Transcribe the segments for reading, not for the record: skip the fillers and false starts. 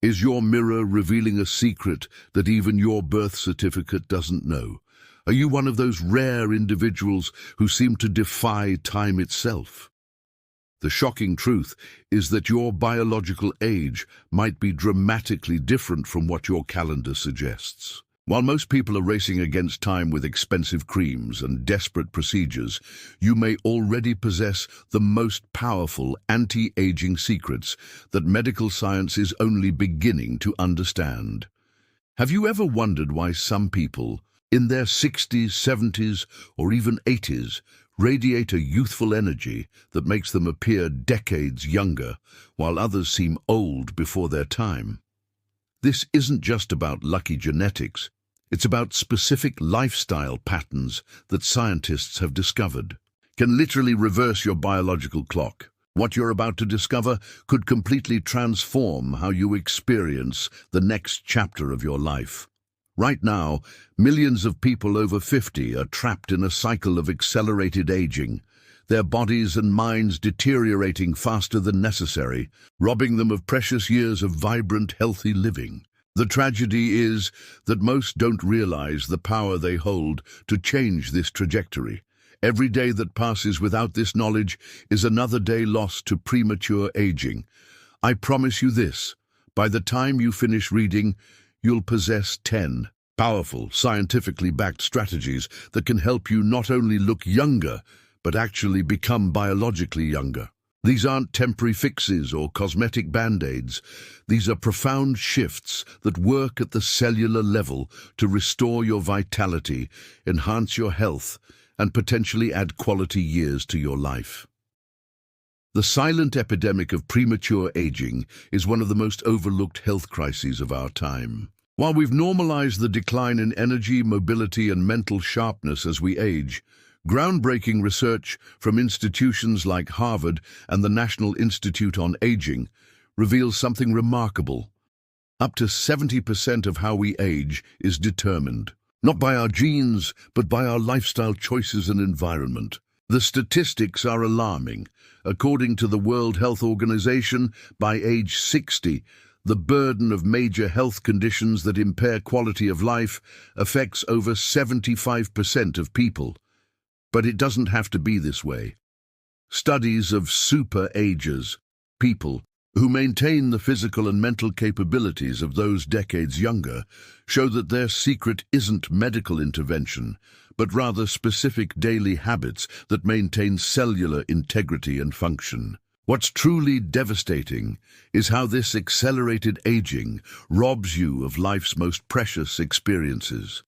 Is your mirror revealing a secret that even your birth certificate doesn't know? Are you one of those rare individuals who seem to defy time itself? The shocking truth is that your biological age might be dramatically different from what your calendar suggests. While most people are racing against time with expensive creams and desperate procedures, you may already possess the most powerful anti-aging secrets that medical science is only beginning to understand. Have you ever wondered why some people, in their 60s, 70s, or even 80s, radiate a youthful energy that makes them appear decades younger, while others seem old before their time? This isn't just about lucky genetics. It's about specific lifestyle patterns that scientists have discovered. Can literally reverse your biological clock. What you're about to discover could completely transform how you experience the next chapter of your life. Right now, millions of people over 50 are trapped in a cycle of accelerated aging, their bodies and minds deteriorating faster than necessary, robbing them of precious years of vibrant, healthy living. The tragedy is that most don't realize the power they hold to change this trajectory. Every day that passes without this knowledge is another day lost to premature aging. I promise you this, by the time you finish reading, you'll possess 10 powerful, scientifically backed strategies that can help you not only look younger, but actually become biologically younger. These aren't temporary fixes or cosmetic band-aids. These are profound shifts that work at the cellular level to restore your vitality, enhance your health, and potentially add quality years to your life. The silent epidemic of premature aging is one of the most overlooked health crises of our time. While we've normalized the decline in energy, mobility, and mental sharpness as we age, groundbreaking research from institutions like Harvard and the National Institute on Aging reveals something remarkable. Up to 70% of how we age is determined, not by our genes, but by our lifestyle choices and environment. The statistics are alarming. According to the World Health Organization, by age 60, the burden of major health conditions that impair quality of life affects over 75% of people. But it doesn't have to be this way. Studies of super-agers, people who maintain the physical and mental capabilities of those decades younger, show that their secret isn't medical intervention, but rather specific daily habits that maintain cellular integrity and function. What's truly devastating is how this accelerated aging robs you of life's most precious experiences.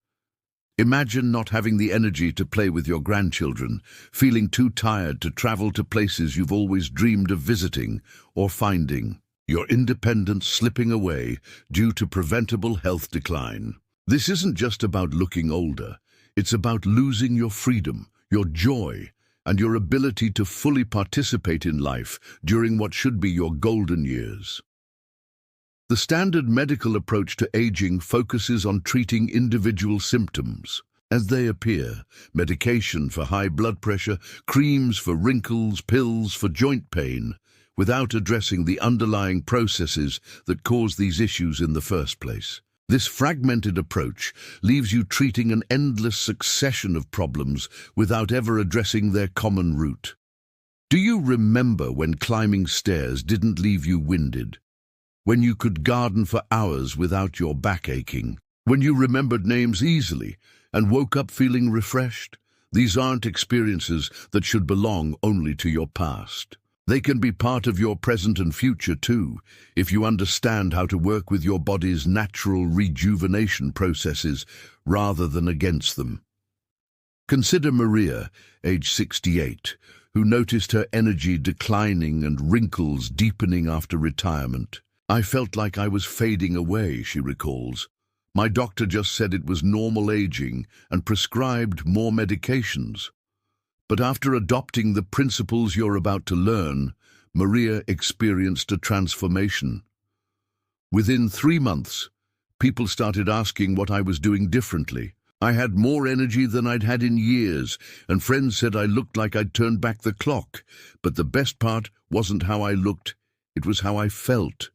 Imagine not having the energy to play with your grandchildren, feeling too tired to travel to places you've always dreamed of visiting or finding, your independence slipping away due to preventable health decline. This isn't just about looking older, it's about losing your freedom, your joy, and your ability to fully participate in life during what should be your golden years. The standard medical approach to aging focuses on treating individual symptoms as they appear: medication for high blood pressure, creams for wrinkles, pills for joint pain, without addressing the underlying processes that cause these issues in the first place. This fragmented approach leaves you treating an endless succession of problems without ever addressing their common root. Do you remember when climbing stairs didn't leave you winded? When you could garden for hours without your back aching? When you remembered names easily and woke up feeling refreshed? These aren't experiences that should belong only to your past. They can be part of your present and future too, if you understand how to work with your body's natural rejuvenation processes rather than against them. Consider Maria, age 68, who noticed her energy declining and wrinkles deepening after retirement. "I felt like I was fading away," she recalls. "My doctor just said it was normal aging and prescribed more medications." But after adopting the principles you're about to learn, Maria experienced a transformation. Within 3 months, people started asking what I was doing differently. I had more energy than I'd had in years, and friends said I looked like I'd turned back the clock. But the best part wasn't how I looked, it was how I felt.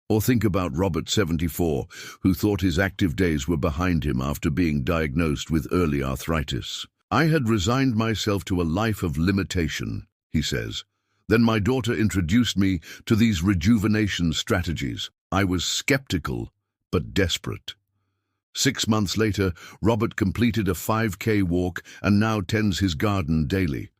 Or think about Robert, 74, who thought his active days were behind him after being diagnosed with early arthritis. "I had resigned myself to a life of limitation," he says. "Then my daughter introduced me to these rejuvenation strategies. I was skeptical, but desperate." 6 months later, Robert completed a 5K walk and now tends his garden daily.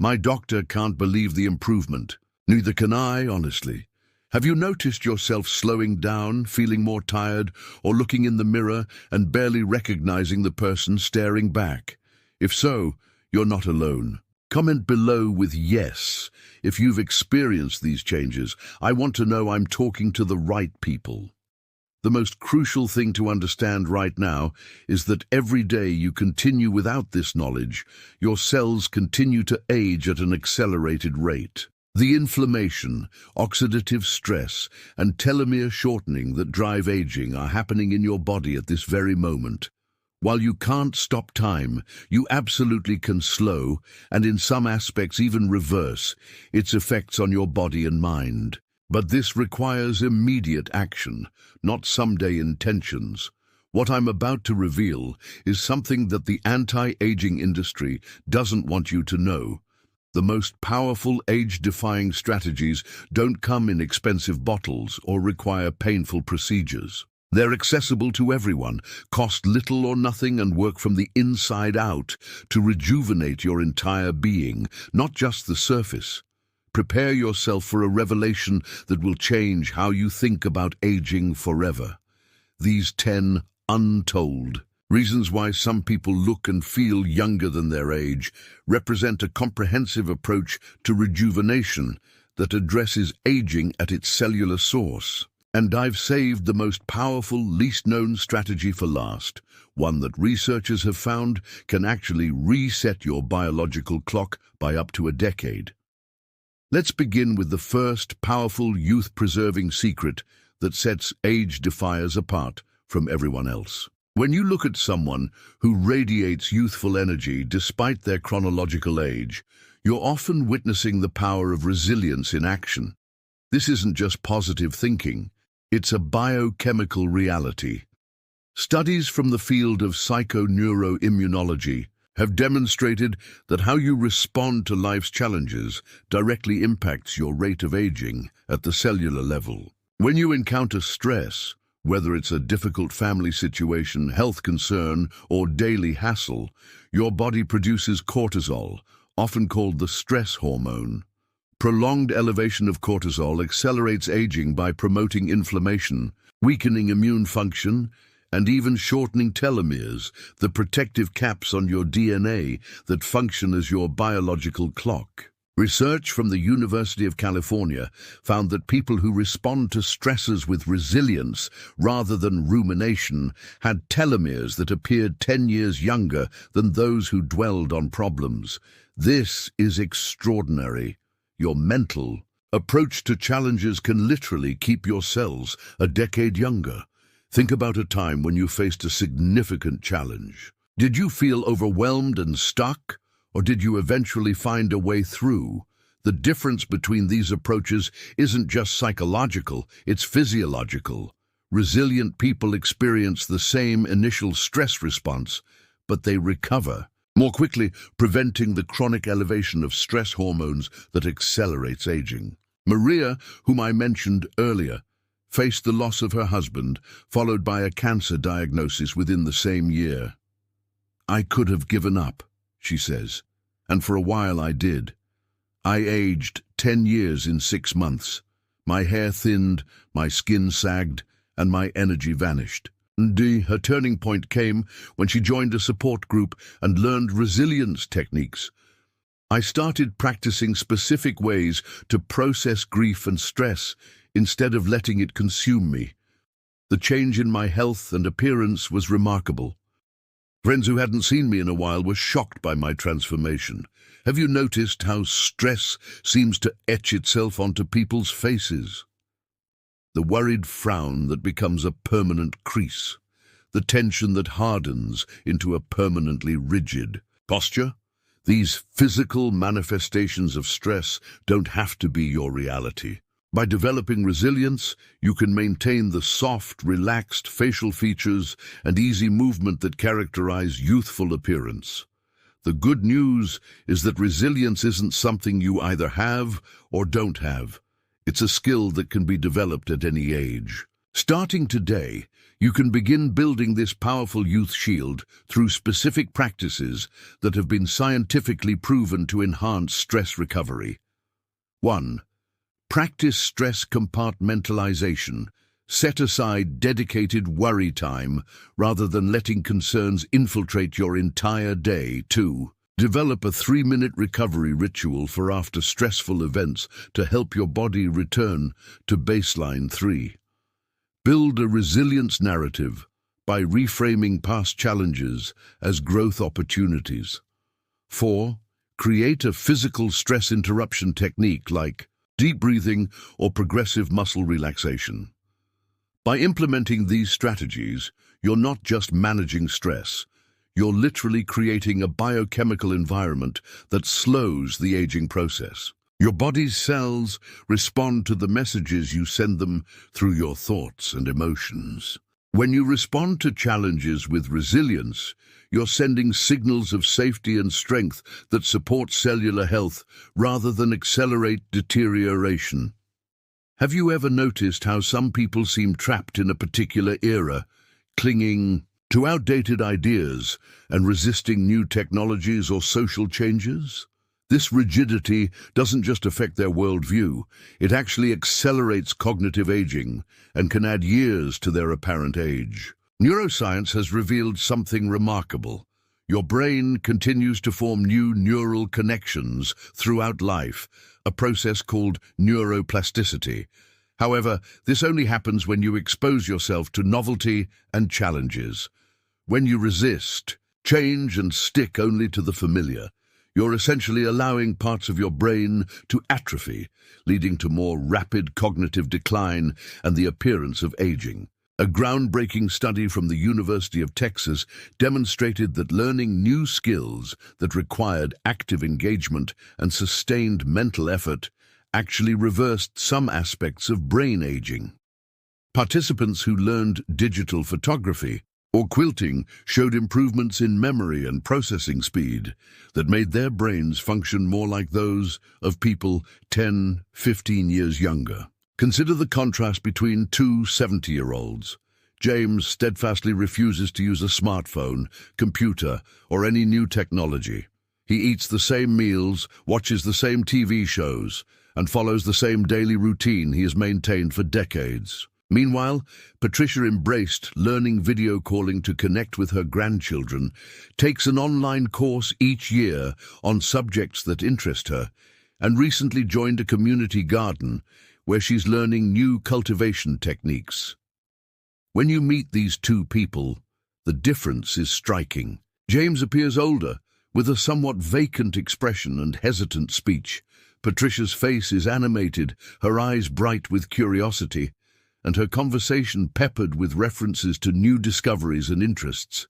"My doctor can't believe the improvement." Neither can I, honestly. Have you noticed yourself slowing down, feeling more tired, or looking in the mirror and barely recognizing the person staring back? If so, you're not alone. Comment below with yes if you've experienced these changes. I want to know I'm talking to the right people. The most crucial thing to understand right now is that every day you continue without this knowledge, your cells continue to age at an accelerated rate. The inflammation, oxidative stress, and telomere shortening that drive aging are happening in your body at this very moment. While you can't stop time, you absolutely can slow, and in some aspects even reverse, its effects on your body and mind. But this requires immediate action, not someday intentions. What I'm about to reveal is something that the anti-aging industry doesn't want you to know. The most powerful age-defying strategies don't come in expensive bottles or require painful procedures. They're accessible to everyone, cost little or nothing, and work from the inside out to rejuvenate your entire being, not just the surface. Prepare yourself for a revelation that will change how you think about aging forever. These 10 untold reasons why some people look and feel younger than their age represent a comprehensive approach to rejuvenation that addresses aging at its cellular source. And I've saved the most powerful, least-known strategy for last, one that researchers have found can actually reset your biological clock by up to a decade. Let's begin with the first powerful youth-preserving secret that sets age defiers apart from everyone else. When you look at someone who radiates youthful energy despite their chronological age, you're often witnessing the power of resilience in action. This isn't just positive thinking, it's a biochemical reality. Studies from the field of psychoneuroimmunology have demonstrated that how you respond to life's challenges directly impacts your rate of aging at the cellular level. When you encounter stress, whether it's a difficult family situation, health concern, or daily hassle, your body produces cortisol, often called the stress hormone. Prolonged elevation of cortisol accelerates aging by promoting inflammation, weakening immune function, and even shortening telomeres, the protective caps on your DNA that function as your biological clock. Research from the University of California found that people who respond to stresses with resilience rather than rumination had telomeres that appeared 10 years younger than those who dwelled on problems. This is extraordinary. Your mental approach to challenges can literally keep your cells a decade younger. Think about a time when you faced a significant challenge. Did you feel overwhelmed and stuck? Or did you eventually find a way through? The difference between these approaches isn't just psychological, it's physiological. Resilient people experience the same initial stress response, but they recover more quickly, preventing the chronic elevation of stress hormones that accelerates aging. Maria, whom I mentioned earlier, faced the loss of her husband, followed by a cancer diagnosis within the same year. "I could have given up," she says, "and for a while I did. I aged 10 years in 6 months. My hair thinned, my skin sagged, and my energy vanished." Her turning point came when she joined a support group and learned resilience techniques. "I started practicing specific ways to process grief and stress instead of letting it consume me. The change in my health and appearance was remarkable. Friends who hadn't seen me in a while were shocked by my transformation. Have you noticed how stress seems to etch itself onto people's faces? The worried frown that becomes a permanent crease. The tension that hardens into a permanently rigid posture. These physical manifestations of stress don't have to be your reality. By developing resilience, you can maintain the soft, relaxed facial features and easy movement that characterize youthful appearance. The good news is that resilience isn't something you either have or don't have. It's a skill that can be developed at any age. Starting today, you can begin building this powerful youth shield through specific practices that have been scientifically proven to enhance stress recovery. 1. Practice stress compartmentalization. Set aside dedicated worry time rather than letting concerns infiltrate your entire day. 2. Develop a 3-minute recovery ritual for after stressful events to help your body return to baseline. 3. Build a resilience narrative by reframing past challenges as growth opportunities. 4. Create a physical stress interruption technique like deep breathing or progressive muscle relaxation. By implementing these strategies, you're not just managing stress, you're literally creating a biochemical environment that slows the aging process. Your body's cells respond to the messages you send them through your thoughts and emotions. When you respond to challenges with resilience, you're sending signals of safety and strength that support cellular health rather than accelerate deterioration. Have you ever noticed how some people seem trapped in a particular era, clinging to outdated ideas and resisting new technologies or social changes? This rigidity doesn't just affect their worldview, it actually accelerates cognitive aging and can add years to their apparent age. Neuroscience has revealed something remarkable. Your brain continues to form new neural connections throughout life, a process called neuroplasticity. However, this only happens when you expose yourself to novelty and challenges. When you resist, change and stick only to the familiar, you're essentially allowing parts of your brain to atrophy, leading to more rapid cognitive decline and the appearance of aging. A groundbreaking study from the University of Texas demonstrated that learning new skills that required active engagement and sustained mental effort actually reversed some aspects of brain aging. Participants who learned digital photography or quilting showed improvements in memory and processing speed that made their brains function more like those of people 10, 15 years younger. Consider the contrast between two 70-year-olds. James steadfastly refuses to use a smartphone, computer, or any new technology. He eats the same meals, watches the same TV shows, and follows the same daily routine he has maintained for decades. Meanwhile, Patricia embraced learning video calling to connect with her grandchildren, takes an online course each year on subjects that interest her, and recently joined a community garden where she's learning new cultivation techniques. When you meet these two people, the difference is striking. James appears older, with a somewhat vacant expression and hesitant speech. Patricia's face is animated, her eyes bright with curiosity, and her conversation peppered with references to new discoveries and interests.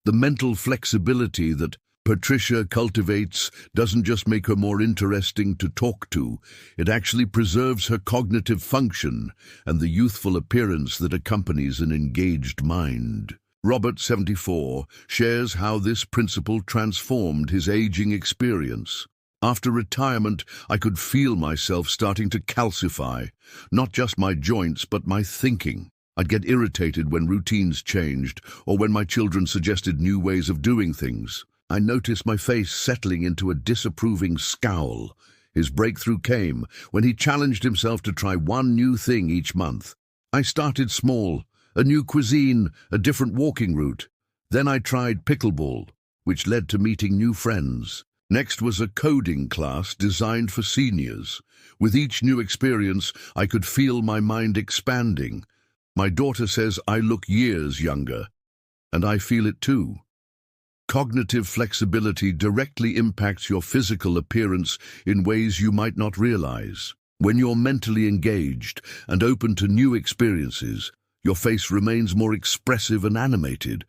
The mental flexibility that Patricia cultivates doesn't just make her more interesting to talk to, it actually preserves her cognitive function and the youthful appearance that accompanies an engaged mind. Robert, 74, shares how this principle transformed his aging experience. After retirement, I could feel myself starting to calcify, not just my joints, but my thinking. I'd get irritated when routines changed or when my children suggested new ways of doing things. I noticed my face settling into a disapproving scowl. His breakthrough came when he challenged himself to try one new thing each month. I started small, a new cuisine, a different walking route. Then I tried pickleball, which led to meeting new friends. Next was a coding class designed for seniors. With each new experience, I could feel my mind expanding. My daughter says I look years younger, and I feel it too. Cognitive flexibility directly impacts your physical appearance in ways you might not realize. When you're mentally engaged and open to new experiences, your face remains more expressive and animated.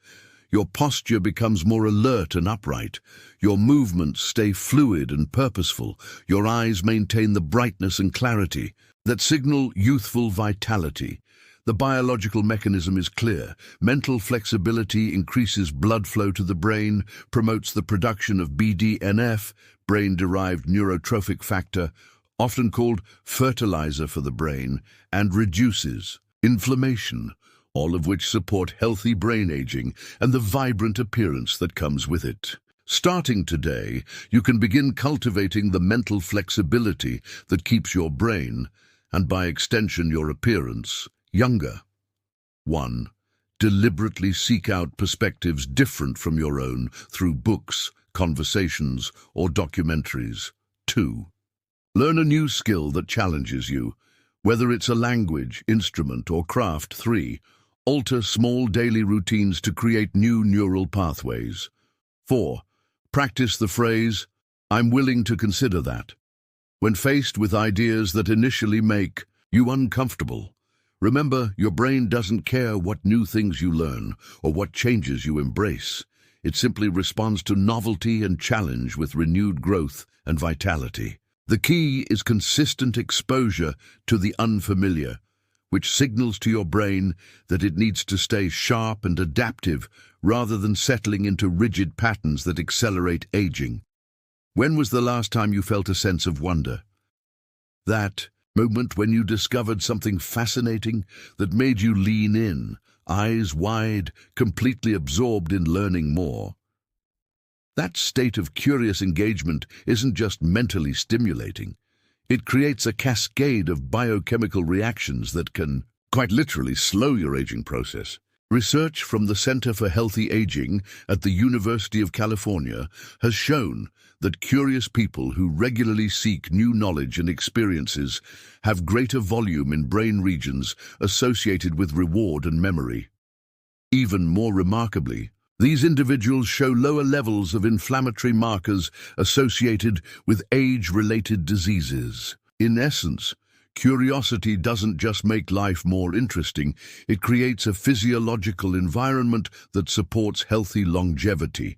Your posture becomes more alert and upright. Your movements stay fluid and purposeful. Your eyes maintain the brightness and clarity. that signal youthful vitality. The biological mechanism is clear. Mental flexibility increases blood flow to the brain, promotes the production of BDNF, brain-derived neurotrophic factor, often called fertilizer for the brain, and reduces inflammation, all of which support healthy brain aging and the vibrant appearance that comes with it. Starting today, you can begin cultivating the mental flexibility that keeps your brain, and by extension your appearance, younger. 1. Deliberately seek out perspectives different from your own through books, conversations, or documentaries. 2. Learn a new skill that challenges you, whether it's a language, instrument, or craft. 3. Alter small daily routines to create new neural pathways. 4. Practice the phrase, "I'm willing to consider that," when faced with ideas that initially make you uncomfortable. Remember, your brain doesn't care what new things you learn or what changes you embrace. It simply responds to novelty and challenge with renewed growth and vitality. The key is consistent exposure to the unfamiliar, which signals to your brain that it needs to stay sharp and adaptive rather than settling into rigid patterns that accelerate aging. When was the last time you felt a sense of wonder? That moment when you discovered something fascinating that made you lean in, eyes wide, completely absorbed in learning more. That state of curious engagement isn't just mentally stimulating. It creates a cascade of biochemical reactions that can, quite literally, slow your aging process. Research from the Center for Healthy Aging at the University of California has shown that curious people who regularly seek new knowledge and experiences have greater volume in brain regions associated with reward and memory. Even more remarkably, these individuals show lower levels of inflammatory markers associated with age-related diseases. In essence, curiosity doesn't just make life more interesting, it creates a physiological environment that supports healthy longevity.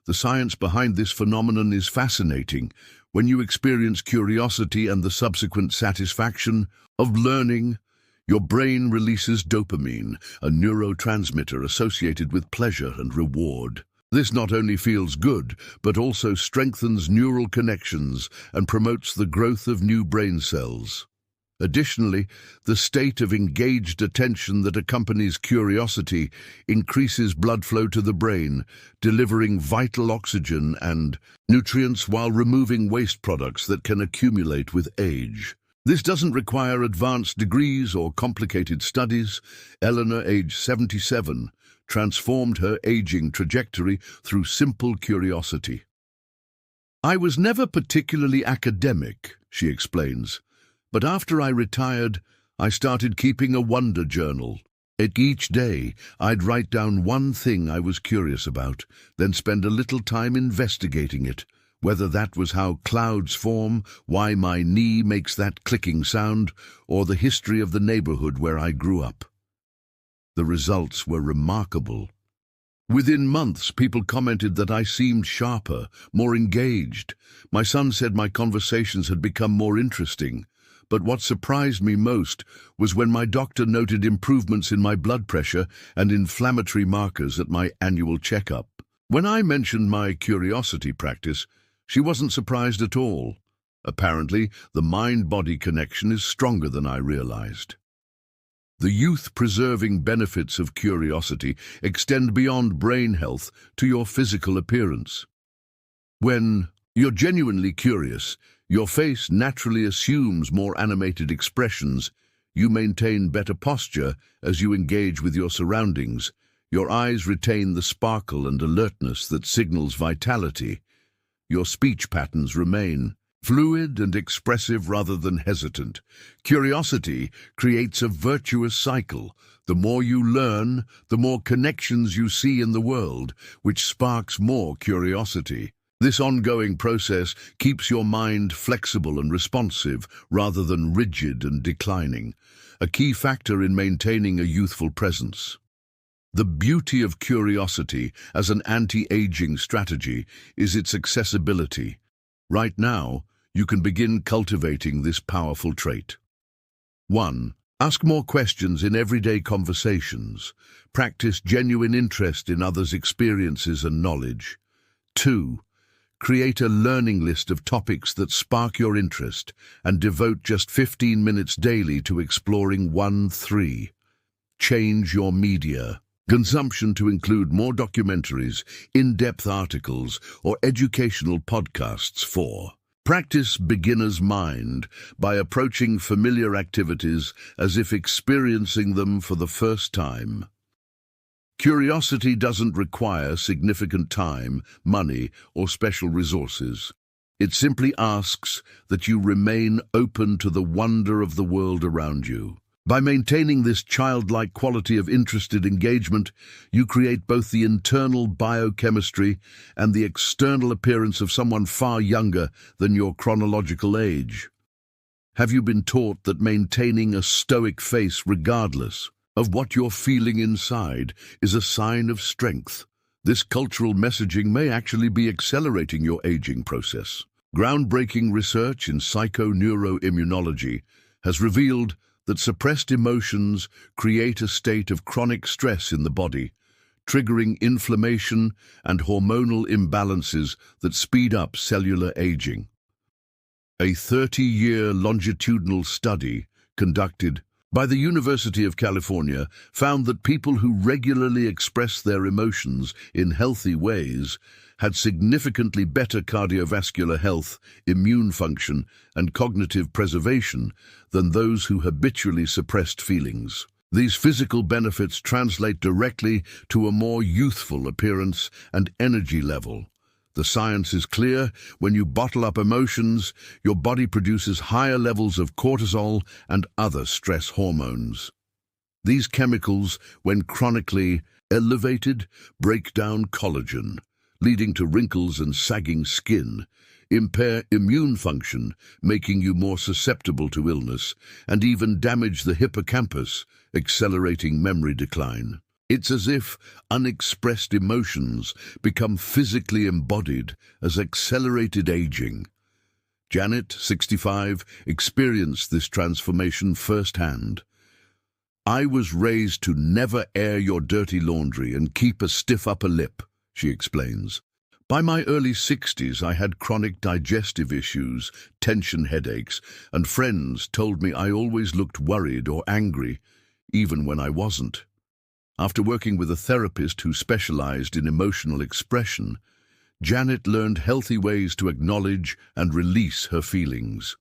The science behind this phenomenon is fascinating. When you experience curiosity and the subsequent satisfaction of learning, your brain releases dopamine, a neurotransmitter associated with pleasure and reward. This not only feels good, but also strengthens neural connections and promotes the growth of new brain cells. Additionally, the state of engaged attention that accompanies curiosity increases blood flow to the brain, delivering vital oxygen and nutrients while removing waste products that can accumulate with age. This doesn't require advanced degrees or complicated studies. Eleanor, age 77, transformed her aging trajectory through simple curiosity. "I was never particularly academic," she explains, "but after I retired, I started keeping a wonder journal. Each day, I'd write down one thing I was curious about, then spend a little time investigating it. Whether that was how clouds form, why my knee makes that clicking sound, or the history of the neighborhood where I grew up." The results were remarkable. Within months, people commented that I seemed sharper, more engaged. My son said my conversations had become more interesting. But what surprised me most was when my doctor noted improvements in my blood pressure and inflammatory markers at my annual checkup. When I mentioned my curiosity practice, she wasn't surprised at all. Apparently, the mind-body connection is stronger than I realized. The youth-preserving benefits of curiosity extend beyond brain health to your physical appearance. When you're genuinely curious, your face naturally assumes more animated expressions. You maintain better posture as you engage with your surroundings. Your eyes retain the sparkle and alertness that signals vitality. Your speech patterns remain fluid and expressive rather than hesitant. Curiosity creates a virtuous cycle. The more you learn, the more connections you see in the world, which sparks more curiosity. This ongoing process keeps your mind flexible and responsive rather than rigid and declining, a key factor in maintaining a youthful presence. The beauty of curiosity as an anti-aging strategy is its accessibility. Right now, you can begin cultivating this powerful trait. 1. Ask more questions in everyday conversations. Practice genuine interest in others' experiences and knowledge. 2. Create a learning list of topics that spark your interest and devote just 15 minutes daily to exploring 3. Change your media consumption to include more documentaries, in-depth articles, or educational podcasts. 4. Practice beginner's mind by approaching familiar activities as if experiencing them for the first time. Curiosity doesn't require significant time, money, or special resources. It simply asks that you remain open to the wonder of the world around you. By maintaining this childlike quality of interested engagement, you create both the internal biochemistry and the external appearance of someone far younger than your chronological age. Have you been taught that maintaining a stoic face regardless of what you're feeling inside is a sign of strength? This cultural messaging may actually be accelerating your aging process. Groundbreaking research in psychoneuroimmunology has revealed that suppressed emotions create a state of chronic stress in the body, triggering inflammation and hormonal imbalances that speed up cellular aging. A 30-year longitudinal study conducted by the University of California found that people who regularly express their emotions in healthy ways had significantly better cardiovascular health, immune function, and cognitive preservation than those who habitually suppressed feelings. These physical benefits translate directly to a more youthful appearance and energy level. The science is clear: when you bottle up emotions, your body produces higher levels of cortisol and other stress hormones. These chemicals, when chronically elevated, break down collagen, leading to wrinkles and sagging skin, impair immune function, making you more susceptible to illness, and even damage the hippocampus, accelerating memory decline. It's as if unexpressed emotions become physically embodied as accelerated aging. Janet, 65, experienced this transformation firsthand. "I was raised to never air your dirty laundry and keep a stiff upper lip," she explains. "By my early 60s, I had chronic digestive issues, tension headaches, and friends told me I always looked worried or angry, even when I wasn't." After working with a therapist who specialized in emotional expression, Janet learned healthy ways to acknowledge and release her feelings.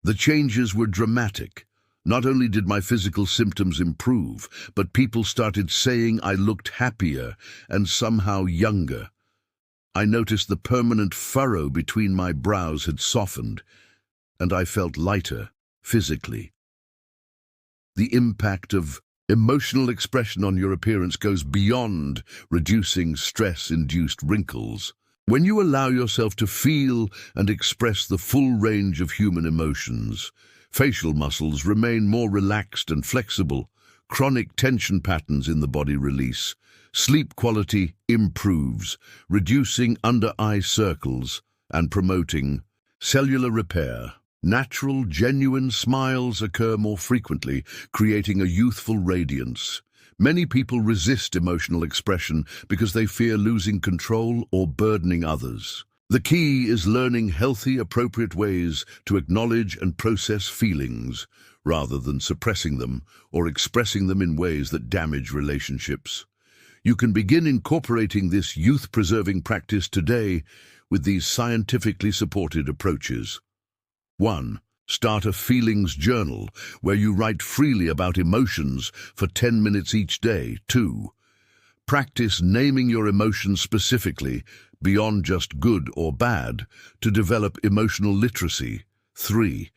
The changes were dramatic. Not only did my physical symptoms improve, but people started saying I looked happier and somehow younger. I noticed the permanent furrow between my brows had softened, and I felt lighter physically. The impact of emotional expression on your appearance goes beyond reducing stress-induced wrinkles. When you allow yourself to feel and express the full range of human emotions, facial muscles remain more relaxed and flexible, chronic tension patterns in the body release, sleep quality improves, reducing under-eye circles and promoting cellular repair. Natural, genuine smiles occur more frequently, creating a youthful radiance. Many people resist emotional expression because they fear losing control or burdening others. The key is learning healthy, appropriate ways to acknowledge and process feelings, rather than suppressing them or expressing them in ways that damage relationships. You can begin incorporating this youth-preserving practice today with these scientifically supported approaches. 1. Start a feelings journal where you write freely about emotions for 10 minutes each day. 2. Practice naming your emotions specifically, beyond just good or bad, to develop emotional literacy. 3.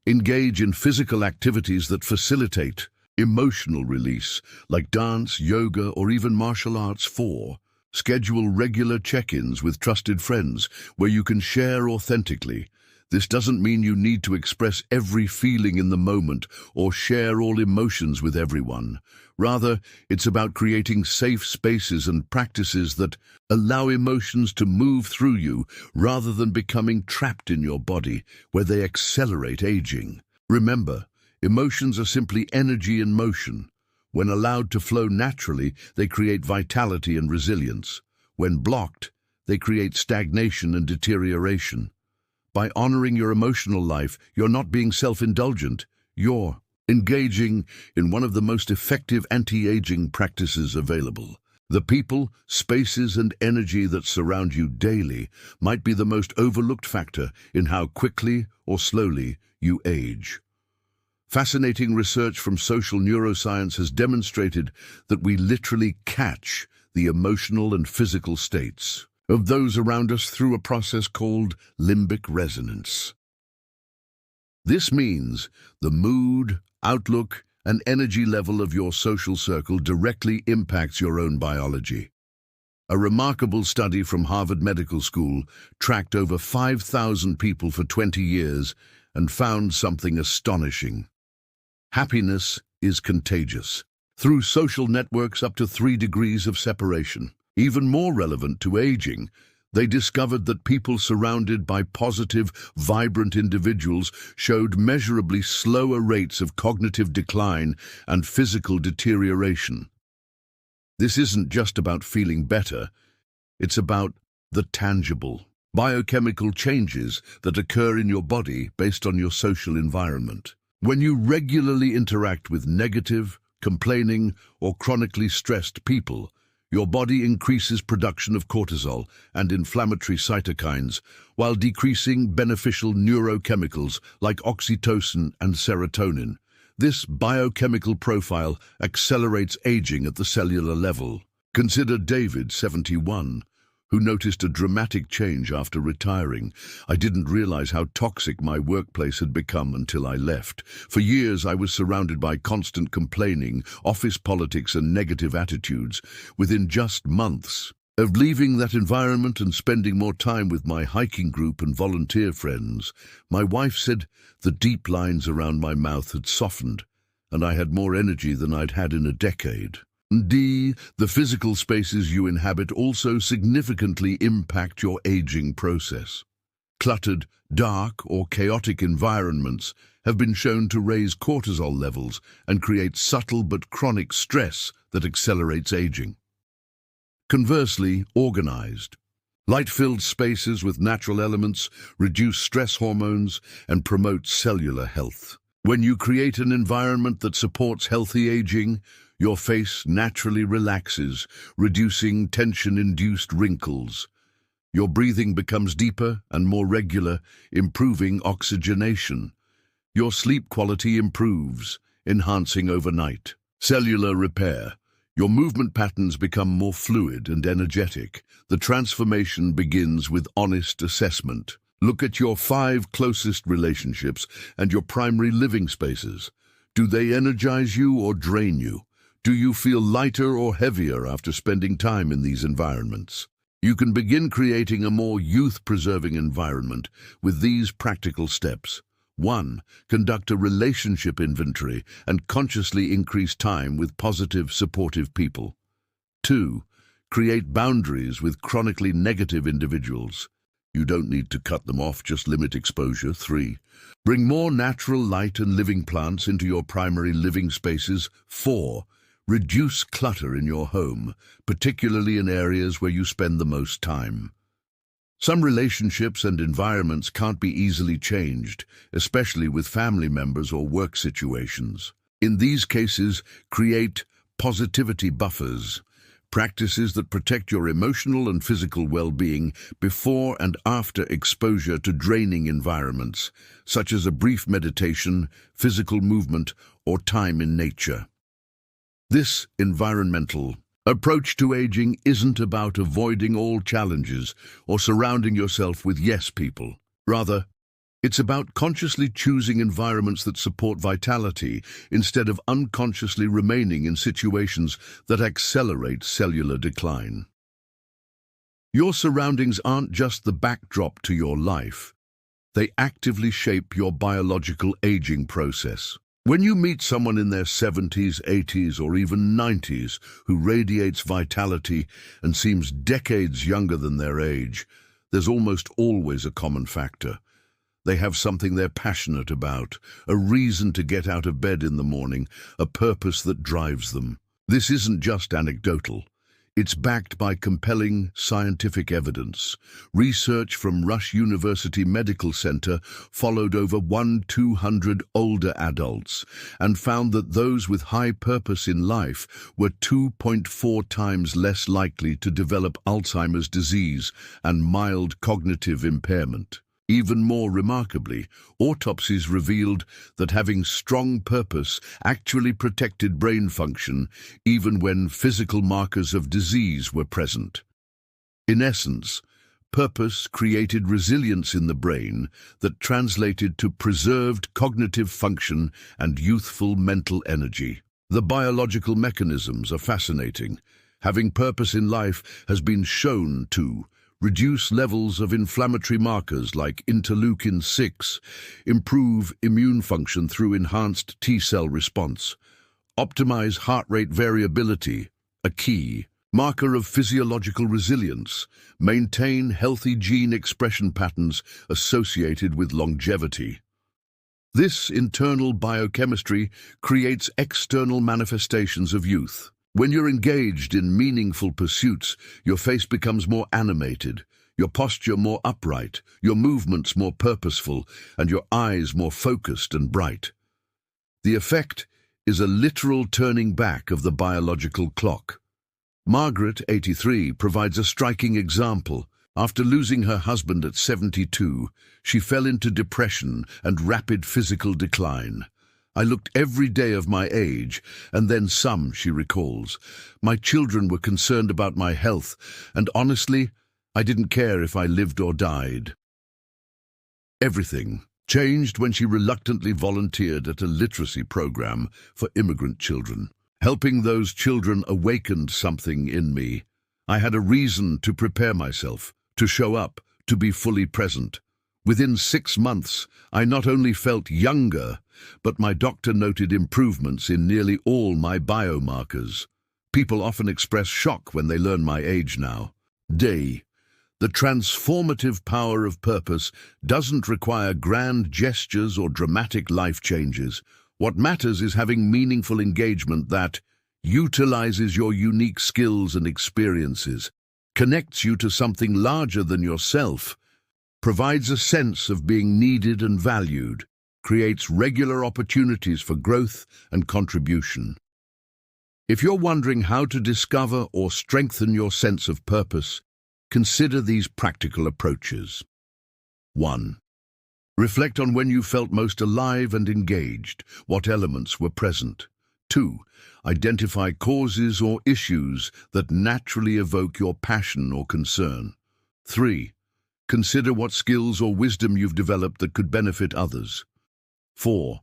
Engage in physical activities that facilitate emotional release, like dance, yoga, or even martial arts. 4. Schedule regular check-ins with trusted friends where you can share authentically. This doesn't mean you need to express every feeling in the moment or share all emotions with everyone. Rather, it's about creating safe spaces and practices that allow emotions to move through you rather than becoming trapped in your body, where they accelerate aging. Remember, Emotions are simply energy in motion. When allowed to flow naturally, they create vitality and resilience. When blocked, they create stagnation and deterioration. By honoring your emotional life, you're not being self-indulgent. You're engaging in one of the most effective anti-aging practices available. The people, spaces, and energy that surround you daily might be the most overlooked factor in how quickly or slowly you age. Fascinating research from social neuroscience has demonstrated that we literally catch the emotional and physical states of those around us through a process called limbic resonance. This means the mood, outlook, and energy level of your social circle directly impacts your own biology. A remarkable study from Harvard Medical School tracked over 5,000 people for 20 years and found something astonishing. Happiness is contagious. Through social networks up to 3 degrees of separation. Even more relevant to aging, they discovered that people surrounded by positive, vibrant individuals showed measurably slower rates of cognitive decline and physical deterioration. This isn't just about feeling better, it's about the tangible, biochemical changes that occur in your body based on your social environment. When you regularly interact with negative, complaining, or chronically stressed people, your body increases production of cortisol and inflammatory cytokines while decreasing beneficial neurochemicals like oxytocin and serotonin. This biochemical profile accelerates aging at the cellular level. Consider David, 71, who noticed a dramatic change after retiring. "I didn't realize how toxic my workplace had become until I left. For years, I was surrounded by constant complaining, office politics, and negative attitudes. Within just months of leaving that environment and spending more time with my hiking group and volunteer friends, my wife said the deep lines around my mouth had softened, and I had more energy than I'd had in a decade." D. The physical spaces you inhabit also significantly impact your aging process. Cluttered, dark, or chaotic environments have been shown to raise cortisol levels and create subtle but chronic stress that accelerates aging. Conversely, organized, light-filled spaces with natural elements reduce stress hormones and promote cellular health. When you create an environment that supports healthy aging, your face naturally relaxes, reducing tension-induced wrinkles. Your breathing becomes deeper and more regular, improving oxygenation. Your sleep quality improves, enhancing overnight cellular repair. Your movement patterns become more fluid and energetic. The transformation begins with honest assessment. Look at your 5 closest relationships and your primary living spaces. Do they energize you or drain you? Do you feel lighter or heavier after spending time in these environments? You can begin creating a more youth-preserving environment with these practical steps. 1. Conduct a relationship inventory and consciously increase time with positive, supportive people. 2. Create boundaries with chronically negative individuals. You don't need to cut them off, just limit exposure. 3. Bring more natural light and living plants into your primary living spaces. 4. Reduce clutter in your home, particularly in areas where you spend the most time. Some relationships and environments can't be easily changed, especially with family members or work situations. In these cases, create positivity buffers, practices that protect your emotional and physical well-being before and after exposure to draining environments, such as a brief meditation, physical movement, or time in nature. This environmental approach to aging isn't about avoiding all challenges or surrounding yourself with yes people. Rather, it's about consciously choosing environments that support vitality instead of unconsciously remaining in situations that accelerate cellular decline. Your surroundings aren't just the backdrop to your life. They actively shape your biological aging process. When you meet someone in their 70s, 80s, or even 90s who radiates vitality and seems decades younger than their age, there's almost always a common factor. They have something they're passionate about, a reason to get out of bed in the morning, a purpose that drives them. This isn't just anecdotal. It's backed by compelling scientific evidence. Research from Rush University Medical Center followed over 200 older adults and found that those with high purpose in life were 2.4 times less likely to develop Alzheimer's disease and mild cognitive impairment. Even more remarkably, autopsies revealed that having strong purpose actually protected brain function even when physical markers of disease were present. In essence, purpose created resilience in the brain that translated to preserved cognitive function and youthful mental energy. The biological mechanisms are fascinating. Having purpose in life has been shown to reduce levels of inflammatory markers like interleukin-6, improve immune function through enhanced T-cell response, optimize heart rate variability, a key marker of physiological resilience, maintain healthy gene expression patterns associated with longevity. This internal biochemistry creates external manifestations of youth. When you're engaged in meaningful pursuits, your face becomes more animated, your posture more upright, your movements more purposeful, and your eyes more focused and bright. The effect is a literal turning back of the biological clock. Margaret, 83, provides a striking example. After losing her husband at 72, she fell into depression and rapid physical decline. I looked every day of my age, and then some, she recalls. My children were concerned about my health, and honestly, I didn't care if I lived or died. Everything changed when she reluctantly volunteered at a literacy program for immigrant children. Helping those children awakened something in me. I had a reason to prepare myself, to show up, to be fully present. Within 6 months, I not only felt younger, but my doctor noted improvements in nearly all my biomarkers. People often express shock when they learn my age now. The transformative power of purpose doesn't require grand gestures or dramatic life changes. What matters is having meaningful engagement that utilizes your unique skills and experiences, connects you to something larger than yourself, provides a sense of being needed and valued, creates regular opportunities for growth and contribution. If you're wondering how to discover or strengthen your sense of purpose, consider these practical approaches. 1. Reflect on when you felt most alive and engaged, what elements were present. 2. Identify causes or issues that naturally evoke your passion or concern. 3. Consider what skills or wisdom you've developed that could benefit others. 4.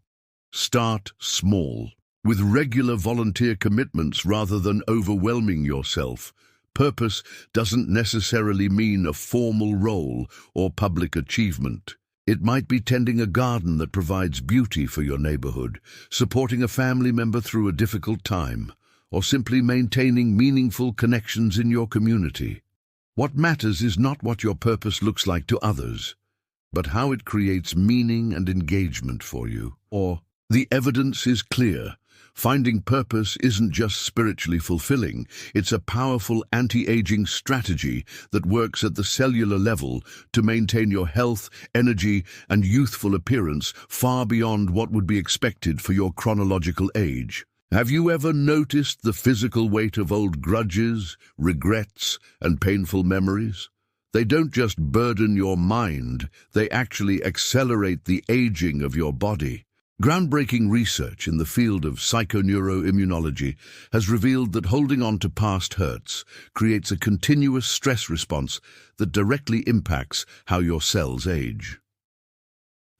Start small. With regular volunteer commitments rather than overwhelming yourself. Purpose doesn't necessarily mean a formal role or public achievement. It might be tending a garden that provides beauty for your neighborhood, supporting a family member through a difficult time, or simply maintaining meaningful connections in your community. What matters is not what your purpose looks like to others, but how it creates meaning and engagement for you. Or, the evidence is clear. Finding purpose isn't just spiritually fulfilling, it's a powerful anti-aging strategy that works at the cellular level to maintain your health, energy, and youthful appearance far beyond what would be expected for your chronological age. Have you ever noticed the physical weight of old grudges, regrets, and painful memories? They don't just burden your mind, they actually accelerate the aging of your body. Groundbreaking research in the field of psychoneuroimmunology has revealed that holding on to past hurts creates a continuous stress response that directly impacts how your cells age.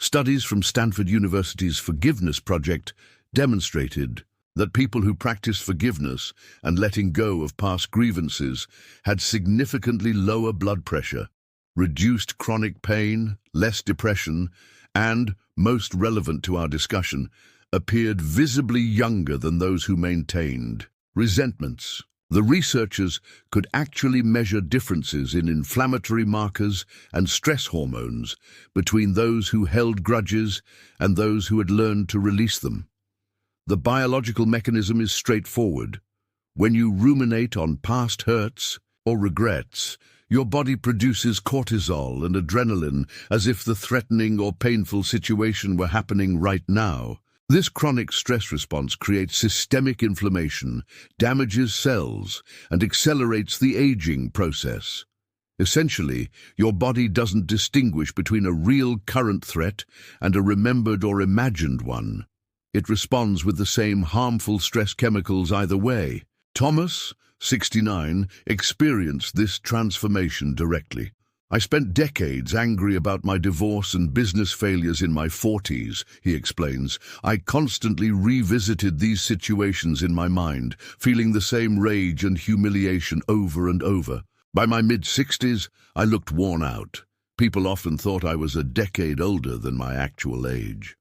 Studies from Stanford University's Forgiveness Project demonstrated that people who practiced forgiveness and letting go of past grievances had significantly lower blood pressure, reduced chronic pain, less depression, and, most relevant to our discussion, appeared visibly younger than those who maintained resentments. The researchers could actually measure differences in inflammatory markers and stress hormones between those who held grudges and those who had learned to release them. The biological mechanism is straightforward. When you ruminate on past hurts or regrets, your body produces cortisol and adrenaline as if the threatening or painful situation were happening right now. This chronic stress response creates systemic inflammation, damages cells, and accelerates the aging process. Essentially, your body doesn't distinguish between a real current threat and a remembered or imagined one. It responds with the same harmful stress chemicals either way. Thomas, 69, experienced this transformation directly. I spent decades angry about my divorce and business failures in my 40s, he explains. I constantly revisited these situations in my mind, feeling the same rage and humiliation over and over. By my mid-60s, I looked worn out. People often thought I was a decade older than my actual age.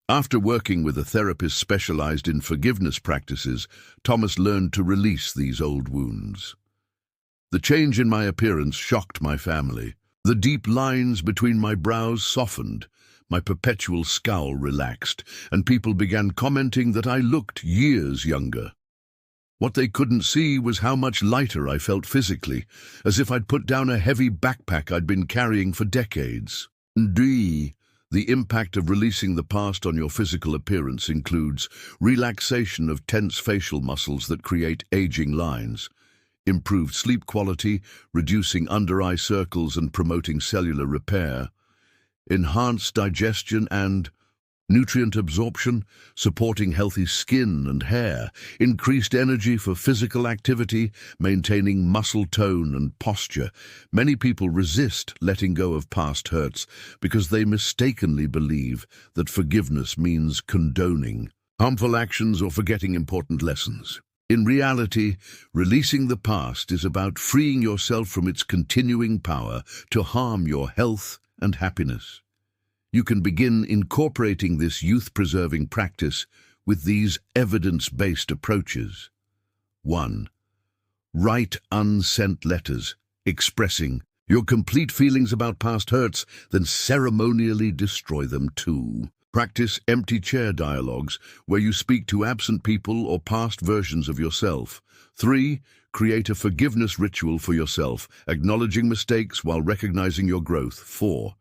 After working with a therapist specialized in forgiveness practices, Thomas learned to release these old wounds. The change in my appearance shocked my family. The deep lines between my brows softened, my perpetual scowl relaxed, and people began commenting that I looked years younger. What they couldn't see was how much lighter I felt physically, as if I'd put down a heavy backpack I'd been carrying for decades. The impact of releasing the past on your physical appearance includes relaxation of tense facial muscles that create aging lines, improved sleep quality, reducing under-eye circles and promoting cellular repair, enhanced digestion and nutrient absorption, supporting healthy skin and hair, increased energy for physical activity, maintaining muscle tone and posture. Many people resist letting go of past hurts because they mistakenly believe that forgiveness means condoning harmful actions or forgetting important lessons. In reality, releasing the past is about freeing yourself from its continuing power to harm your health and happiness. You can begin incorporating this youth-preserving practice with these evidence-based approaches. 1. Write unsent letters, expressing your complete feelings about past hurts, then ceremonially destroy them too. Practice empty chair dialogues, where you speak to absent people or past versions of yourself. 3. Create a forgiveness ritual for yourself, acknowledging mistakes while recognizing your growth. 4.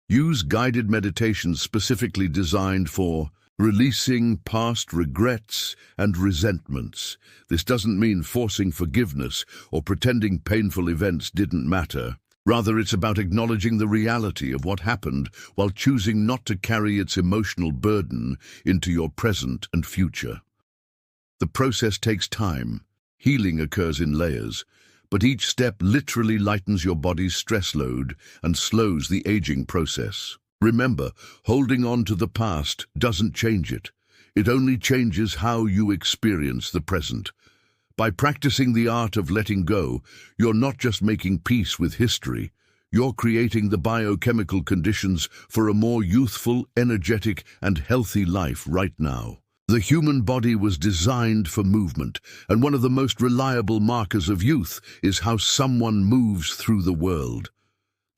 Use guided meditations specifically designed for releasing past regrets and resentments. This doesn't mean forcing forgiveness or pretending painful events didn't matter. Rather, it's about acknowledging the reality of what happened while choosing not to carry its emotional burden into your present and future. The process takes time. Healing occurs in layers, but each step literally lightens your body's stress load and slows the aging process. Remember, holding on to the past doesn't change it. It only changes how you experience the present. By practicing the art of letting go, you're not just making peace with history, you're creating the biochemical conditions for a more youthful, energetic, and healthy life right now. The human body was designed for movement, and one of the most reliable markers of youth is how someone moves through the world.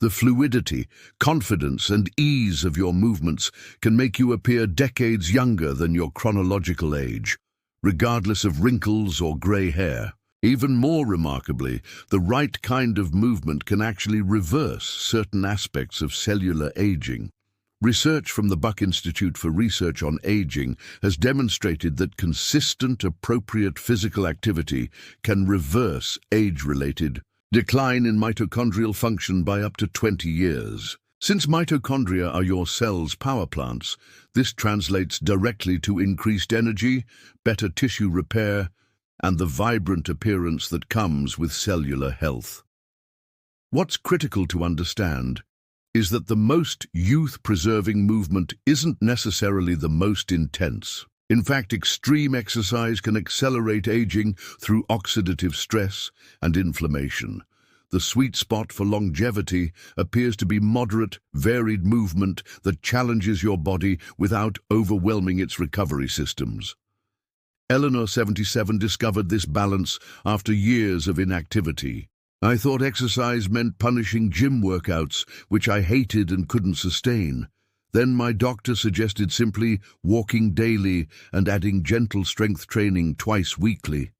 The fluidity, confidence, and ease of your movements can make you appear decades younger than your chronological age, regardless of wrinkles or gray hair. Even more remarkably, the right kind of movement can actually reverse certain aspects of cellular aging. Research from the Buck Institute for Research on Aging has demonstrated that consistent, appropriate physical activity can reverse age-related decline in mitochondrial function by up to 20 years. Since mitochondria are your cell's power plants, this translates directly to increased energy, better tissue repair, and the vibrant appearance that comes with cellular health. What's critical to understand is that the most youth-preserving movement isn't necessarily the most intense. In fact, extreme exercise can accelerate aging through oxidative stress and inflammation. The sweet spot for longevity appears to be moderate, varied movement that challenges your body without overwhelming its recovery systems. Eleanor, 77, discovered this balance after years of inactivity. I thought exercise meant punishing gym workouts, which I hated and couldn't sustain. Then my doctor suggested simply walking daily and adding gentle strength training twice weekly.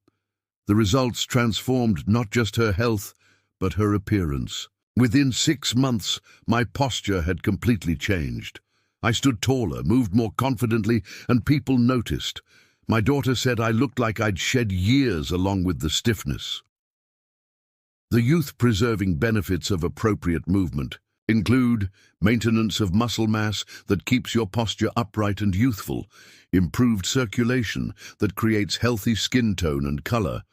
The results transformed not just her health, but her appearance. Within 6 months, my posture had completely changed. I stood taller, moved more confidently, and people noticed. My daughter said I looked like I'd shed years along with the stiffness. The youth-preserving benefits of appropriate movement include maintenance of muscle mass that keeps your posture upright and youthful, improved circulation that creates healthy skin tone and color,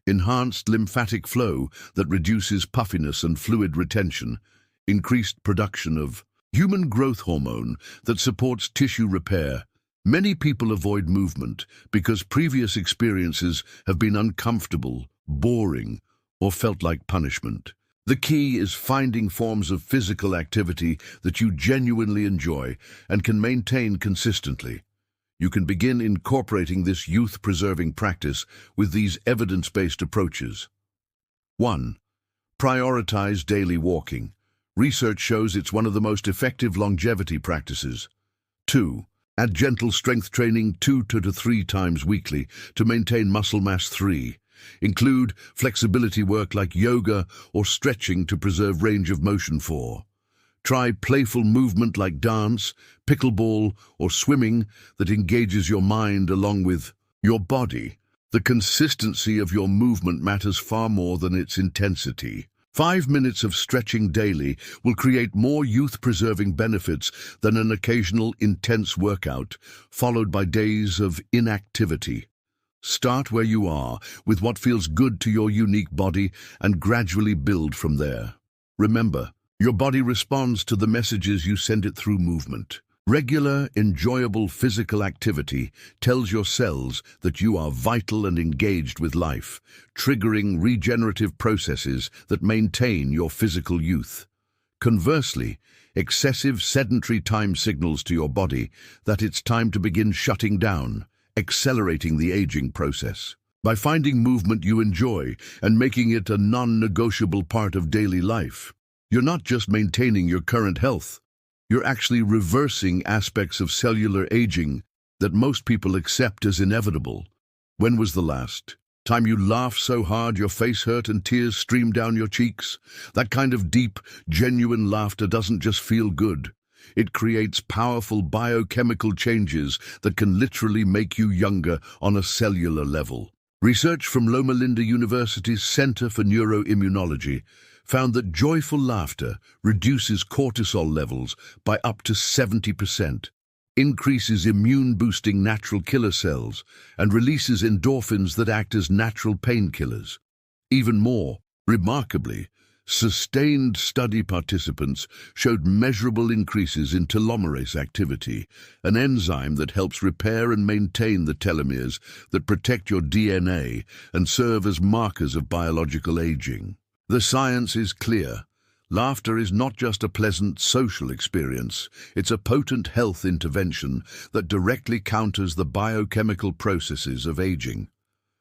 enhanced lymphatic flow that reduces puffiness and fluid retention, increased production of human growth hormone that supports tissue repair. Many people avoid movement because previous experiences have been uncomfortable, boring, or felt like punishment. The key is finding forms of physical activity that you genuinely enjoy and can maintain consistently. You can begin incorporating this youth-preserving practice with these evidence-based approaches. 1. Prioritize daily walking. Research shows it's one of the most effective longevity practices. 2. Add gentle strength training 2 to 3 times weekly to maintain muscle mass. 3. Include flexibility work like yoga or stretching to preserve range of motion. 4. Try playful movement like dance, pickleball, or swimming that engages your mind along with your body. The consistency of your movement matters far more than its intensity. 5 minutes of stretching daily will create more youth-preserving benefits than an occasional intense workout, followed by days of inactivity. Start where you are, with what feels good to your unique body, and gradually build from there. Remember, your body responds to the messages you send it through movement. Regular, enjoyable physical activity tells your cells that you are vital and engaged with life, triggering regenerative processes that maintain your physical youth. Conversely, excessive sedentary time signals to your body that it's time to begin shutting down, accelerating the aging process. By finding movement you enjoy and making it a non-negotiable part of daily life, you're not just maintaining your current health, you're actually reversing aspects of cellular aging that most people accept as inevitable. When was the last time you laughed so hard your face hurt and tears streamed down your cheeks? That kind of deep, genuine laughter doesn't just feel good. It creates powerful biochemical changes that can literally make you younger on a cellular level. Research from Loma Linda University's Center for Neuroimmunology found that joyful laughter reduces cortisol levels by up to 70%, increases immune-boosting natural killer cells, and releases endorphins that act as natural painkillers. Even more, remarkably, sustained study participants showed measurable increases in telomerase activity, an enzyme that helps repair and maintain the telomeres that protect your DNA and serve as markers of biological aging. The science is clear. Laughter is not just a pleasant social experience, it's a potent health intervention that directly counters the biochemical processes of aging.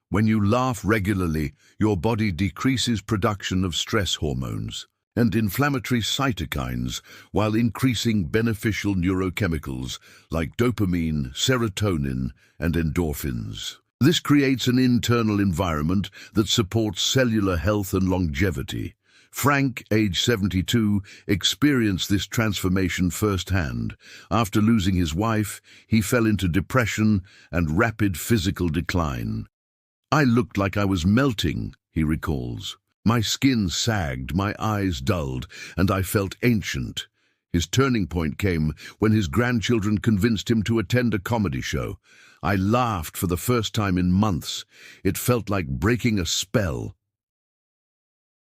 When you laugh regularly, your body decreases production of stress hormones and inflammatory cytokines while increasing beneficial neurochemicals like dopamine, serotonin, and endorphins. This creates an internal environment that supports cellular health and longevity. Frank, age 72, experienced this transformation firsthand. After losing his wife, he fell into depression and rapid physical decline. "I looked like I was melting," he recalls. "My skin sagged, my eyes dulled, and I felt ancient." His turning point came when his grandchildren convinced him to attend a comedy show. "I laughed for the first time in months. It felt like breaking a spell."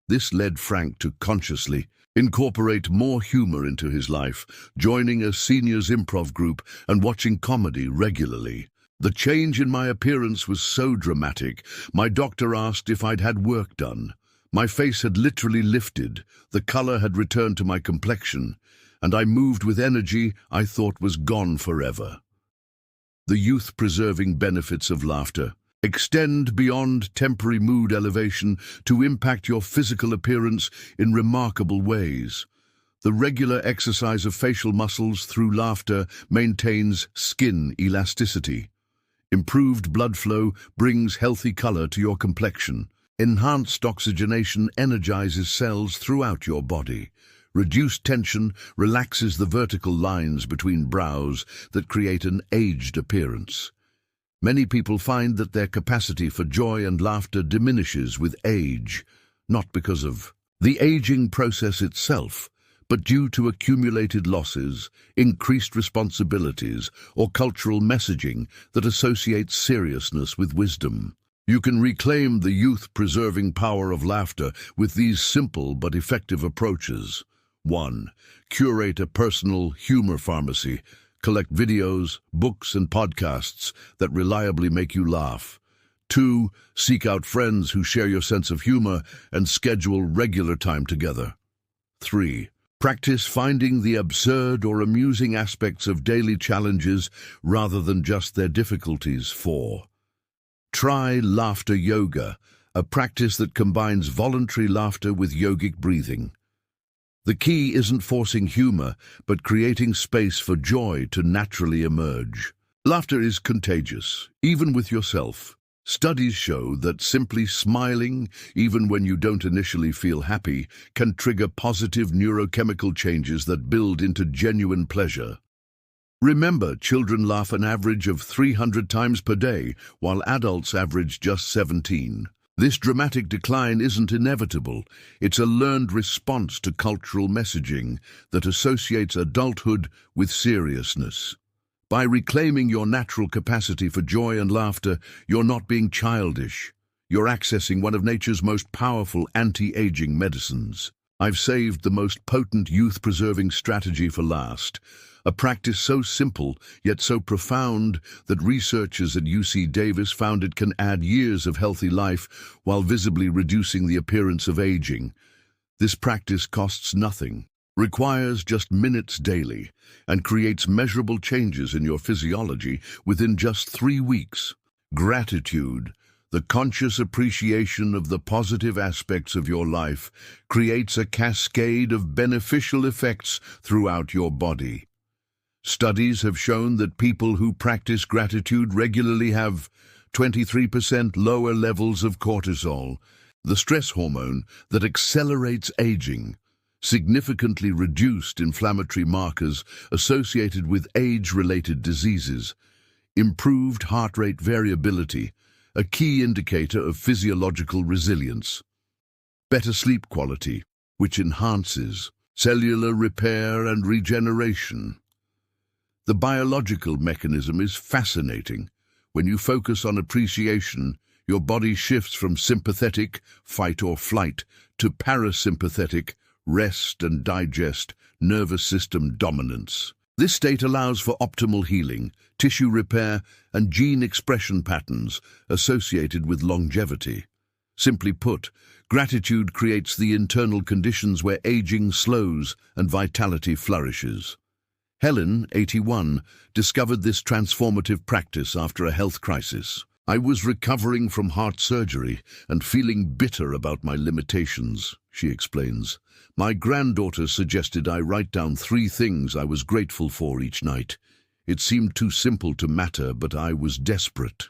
This led Frank to consciously incorporate more humor into his life, joining a seniors improv group and watching comedy regularly. "The change in my appearance was so dramatic, my doctor asked if I'd had work done. My face had literally lifted, the color had returned to my complexion, and I moved with energy I thought was gone forever." The youth-preserving benefits of laughter. extend beyond temporary mood elevation to impact your physical appearance in remarkable ways. The regular exercise of facial muscles through laughter maintains skin elasticity. Improved blood flow brings healthy color to your complexion. Enhanced oxygenation energizes cells throughout your body. Reduced tension relaxes the vertical lines between brows that create an aged appearance. Many people find that their capacity for joy and laughter diminishes with age, not because of the aging process itself, but due to accumulated losses, increased responsibilities, or cultural messaging that associates seriousness with wisdom. You can reclaim the youth-preserving power of laughter with these simple but effective approaches. 1. Curate a personal humor pharmacy. Collect videos, books, and podcasts that reliably make you laugh. 2. Seek out friends who share your sense of humor and schedule regular time together. 3. Practice finding the absurd or amusing aspects of daily challenges rather than just their difficulties. 4. Try laughter yoga, a practice that combines voluntary laughter with yogic breathing. The key isn't forcing humor, but creating space for joy to naturally emerge. Laughter is contagious, even with yourself. Studies show that simply smiling, even when you don't initially feel happy, can trigger positive neurochemical changes that build into genuine pleasure. Remember, children laugh an average of 300 times per day, while adults average just 17. This dramatic decline isn't inevitable. It's a learned response to cultural messaging that associates adulthood with seriousness. By reclaiming your natural capacity for joy and laughter, you're not being childish. You're accessing one of nature's most powerful anti-aging medicines. I've saved the most potent youth-preserving strategy for last, a practice so simple yet so profound that researchers at UC Davis found it can add years of healthy life while visibly reducing the appearance of aging. This practice costs nothing, requires just minutes daily, and creates measurable changes in your physiology within just 3 weeks. Gratitude, the conscious appreciation of the positive aspects of your life, creates a cascade of beneficial effects throughout your body. Studies have shown that people who practice gratitude regularly have 23% lower levels of cortisol, the stress hormone that accelerates aging, significantly reduced inflammatory markers associated with age-related diseases, improved heart rate variability, a key indicator of physiological resilience, better sleep quality, which enhances cellular repair and regeneration. The biological mechanism is fascinating. When you focus on appreciation, your body shifts from sympathetic, fight or flight, to parasympathetic, rest and digest, nervous system dominance. This state allows for optimal healing, tissue repair, and gene expression patterns associated with longevity. Simply put, gratitude creates the internal conditions where aging slows and vitality flourishes. Helen, 81, discovered this transformative practice after a health crisis. I was recovering from heart surgery and feeling bitter about my limitations, she explains. My granddaughter suggested I write down 3 things I was grateful for each night. It seemed too simple to matter, but I was desperate.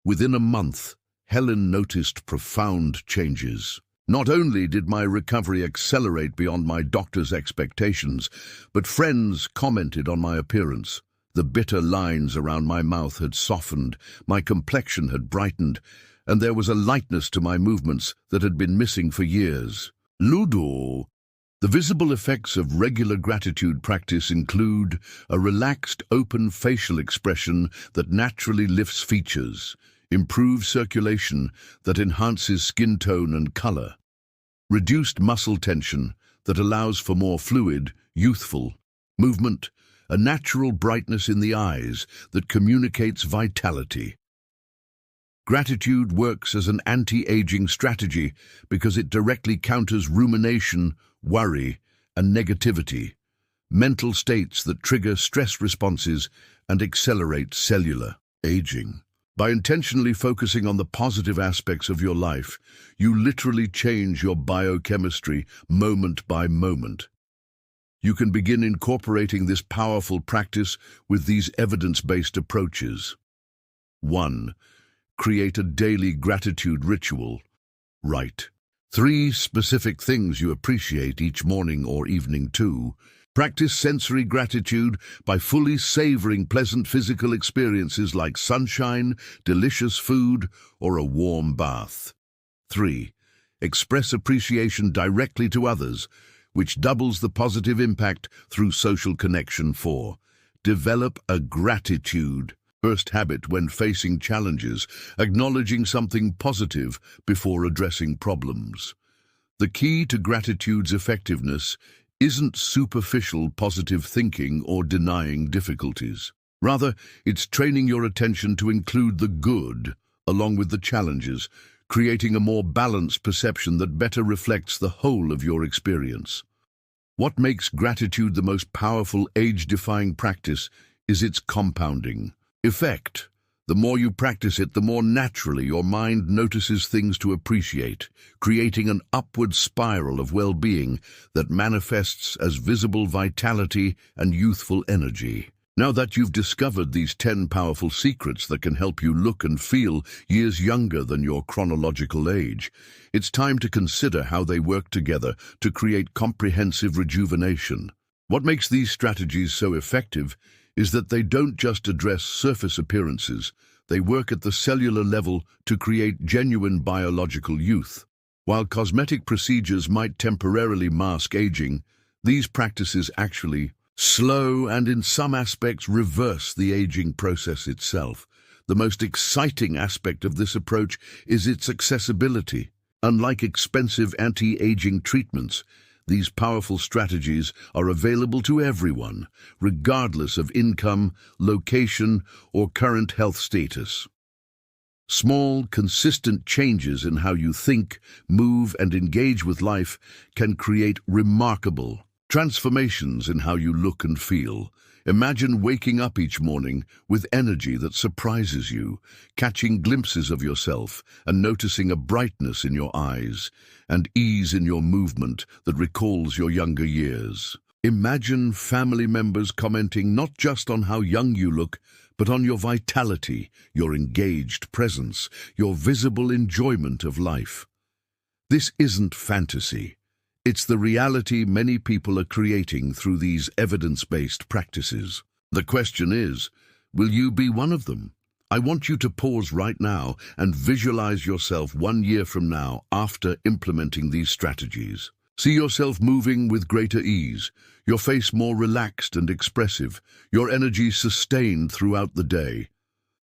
Within a month, Helen noticed profound changes. Not only did my recovery accelerate beyond my doctor's expectations, but friends commented on my appearance. The bitter lines around my mouth had softened, my complexion had brightened, and there was a lightness to my movements that had been missing for years. Ludo. The visible effects of regular gratitude practice include a relaxed, open facial expression that naturally lifts features, improved circulation that enhances skin tone and color, reduced muscle tension that allows for more fluid, youthful movement, a natural brightness in the eyes that communicates vitality. Gratitude works as an anti-aging strategy because it directly counters rumination, worry, and negativity, mental states that trigger stress responses and accelerate cellular aging. By intentionally focusing on the positive aspects of your life, you literally change your biochemistry moment by moment. You can begin incorporating this powerful practice with these evidence-based approaches. 1. Create a daily gratitude ritual. Write 3 specific things you appreciate each morning or evening. 2. Practice sensory gratitude by fully savoring pleasant physical experiences like sunshine, delicious food, or a warm bath. 3. Express appreciation directly to others, which doubles the positive impact through social connection. 4. Develop a gratitude first habit when facing challenges, acknowledging something positive before addressing problems. The key to gratitude's effectiveness isn't superficial positive thinking or denying difficulties. Rather, it's training your attention to include the good along with the challenges, creating a more balanced perception that better reflects the whole of your experience. What makes gratitude the most powerful age-defying practice is its compounding effect. The more you practice it, the more naturally your mind notices things to appreciate, creating an upward spiral of well-being that manifests as visible vitality and youthful energy. Now that you've discovered these 10 powerful secrets that can help you look and feel years younger than your chronological age, it's time to consider how they work together to create comprehensive rejuvenation. What makes these strategies so effective is that they don't just address surface appearances, they work at the cellular level to create genuine biological youth. While cosmetic procedures might temporarily mask aging, these practices actually slow and in some aspects reverse the aging process itself. The most exciting aspect of this approach is its accessibility. Unlike expensive anti-aging treatments, these powerful strategies are available to everyone, regardless of income, location, or current health status. Small, consistent changes in how you think, move, and engage with life can create remarkable transformations in how you look and feel. Imagine waking up each morning with energy that surprises you, catching glimpses of yourself and noticing a brightness in your eyes and ease in your movement that recalls your younger years. Imagine family members commenting not just on how young you look, but on your vitality, your engaged presence, your visible enjoyment of life. This isn't fantasy. It's the reality many people are creating through these evidence-based practices. The question is, will you be one of them? I want you to pause right now and visualize yourself 1 year from now after implementing these strategies. See yourself moving with greater ease, your face more relaxed and expressive, your energy sustained throughout the day.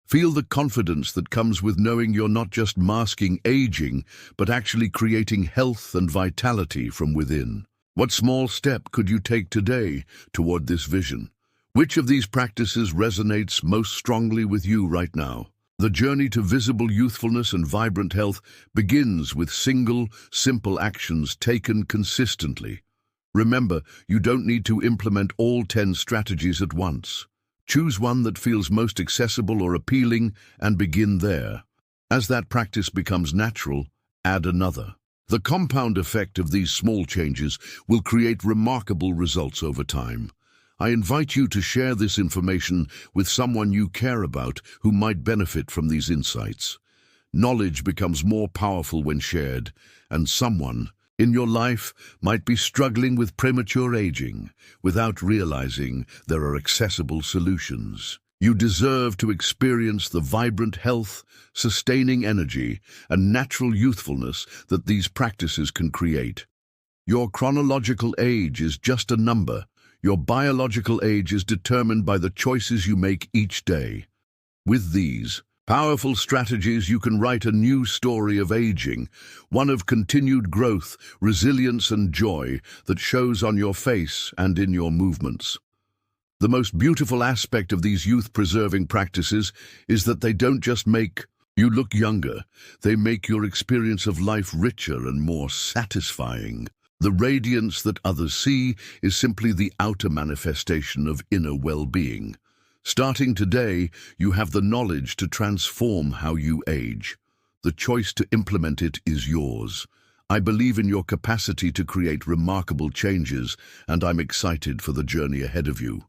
Feel the confidence that comes with knowing you're not just masking aging, but actually creating health and vitality from within. What small step could you take today toward this vision? Which of these practices resonates most strongly with you right now? The journey to visible youthfulness and vibrant health begins with single, simple actions taken consistently. Remember, you don't need to implement all 10 strategies at once. Choose one that feels most accessible or appealing and begin there. As that practice becomes natural, add another. The compound effect of these small changes will create remarkable results over time. I invite you to share this information with someone you care about who might benefit from these insights. Knowledge becomes more powerful when shared, and someone in your life might be struggling with premature aging without realizing there are accessible solutions. You deserve to experience the vibrant health, sustaining energy, and natural youthfulness that these practices can create. Your chronological age is just a number. Your biological age is determined by the choices you make each day. With these powerful strategies, you can write a new story of aging, one of continued growth, resilience, and joy that shows on your face and in your movements. The most beautiful aspect of these youth-preserving practices is that they don't just make you look younger, they make your experience of life richer and more satisfying. The radiance that others see is simply the outer manifestation of inner well-being. Starting today, you have the knowledge to transform how you age. The choice to implement it is yours. I believe in your capacity to create remarkable changes, and I'm excited for the journey ahead of you.